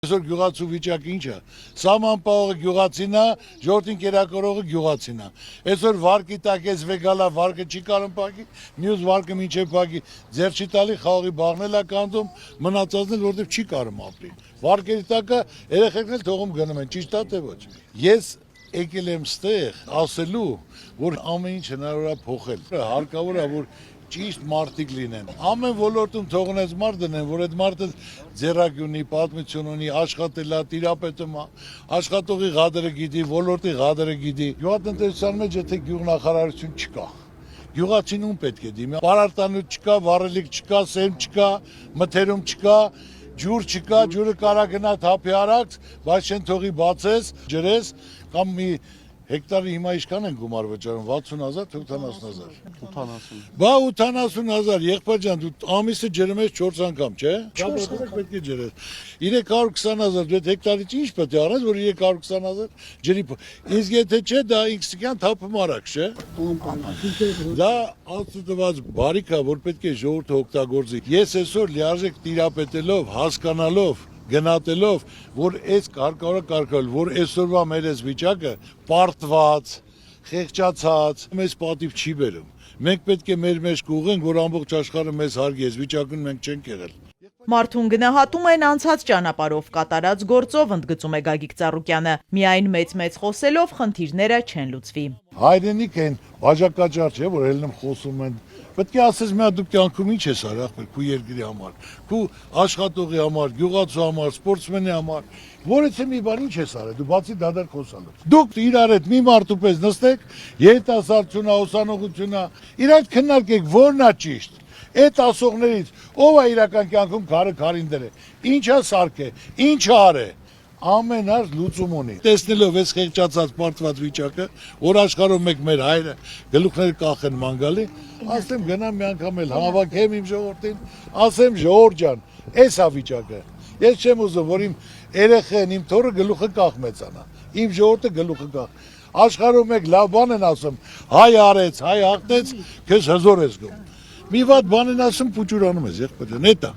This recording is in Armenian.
Այսօր գյուղացու վիճակը ինչ է, սահմանապահողը գյուղացին է, ժողովրդին կերակրողը գյուղացին է, այսօր վարկի տակ ես վեգալա վարկը չի կարող փակի, մյուս վարկը մինչև փակի, ձեռ չի տալի խաղի բաղնել է կանդում, մնացածն էլ որտեղ չի կարող ապրի, վարկերի տակը երեխեքն էլ թողում գնում են, ճիշտ է թե ոչ, ես եկել եմ ստեղ ասելու, որ ամեն ինչ հնարավոր է փոխել, հարկավոր է, որ ճիշտ մարդիկ լինեն, ամեն ոլորտում թողնես մարդ դնեն, որ այդ մարդը ձեռագ ունի, պատմություն ունի, աշխատել է, տիրապետում է, աշխատողի ղադրը գիտի, ոլորտի ղադրը գիտի, գյուղատնտեսության մեջ եթե գյուղնախարարություն չկա, գյուղացին ում պետք է դիմի, պարարտանյութ չկա, վառելիք չկա, սեմ չկա, մթերում չկա, ջուր չկա, ջուրը կարա գնա թափի արած, բայց չեն թողի բացես, ջրես, կամ մի հեկտարի հիմա ինչքան են գումար վճարում, 60,000 թե 80,000։ 80։ Բա 80,000, եղբայր ջան, դու ամիսը ջրում ես 4 անգամ, չէ՞։ 4 պետք է ջրես։ 320,000, դու այդ հեկտարից ինչ պետք է արես, որ 320,000 ջրի։ Իսկ եթե չէ, դա ինքսիկյան թափում արակ, չէ։ Դա աստուծված բարիք է, որ պետք է ժողովուրդը օգտագործի։ Ես այսօր լիարժեք տիրապետելով, հասկանալով գնատելով, որ այս կարգավորը, որ այսօրվա մեր այս վիճակը պարտված, խեղճացած, մեզ պատիվ չի բերում։ Մենք պետք է մեր մեջ կուղենք, որ ամբողջ աշխարհը մեզ հարգի, այս վիճակում մենք չենք եղել։ Մարդուն գնահատում են անցած ճանապարհով կատարած գործով, ընդգծում է Գագիկ Ծառուկյանը։ Միայն մեծ խոսելով խնդիրները չեն լուծվի։ Հայրենիք են, բաժակաճար չէ, որ ելնում խոսում են։ Պետք է ասես մի հատ դու կյանքում ինչ ես արել, ախպեր, քու երկրի համար, քու աշխատողի համար, գյուղացու համար, սպորտսմենի համար, որից մի բան ինչ ես արել, դու բացի դադար խոսալով։ Դուք իրար հետ մի մարդու պես նստեք, երիտասարդությունը, ուսանողությունը, իրար քննարկեք, որն է ճիշտ։ Այդ ասողներից ով է իրական կյանքում քարին դրե, ինչա սարքե, ինչա արե, ամեն հարց լուծում ունի։ Տեսնելով այս խեղճացած պարտված վիճակը, որ աշխարհում մեկ մեր հայրը գլուխները կախեն մանգալի, ասեմ գնամ մի անգամ էլ հավաքեմ իմ ժողովրդին, ասեմ ժողովուրդ ջան, այս է վիճակը։ Ես չեմ ուզում, որ իմ երեխեն, իմ թոռը գլուխը կախ մեծանա, իմ ժողովուրդը գլուխը կախ։ Աշխարհում մեկ լավ բան են ասում, հայ արեց, հայ հաղթեց, քեզ հզոր ես գում։ Մի վատ բան են ասում, փուճուրանում ես, եղբայր ջան, էդ է։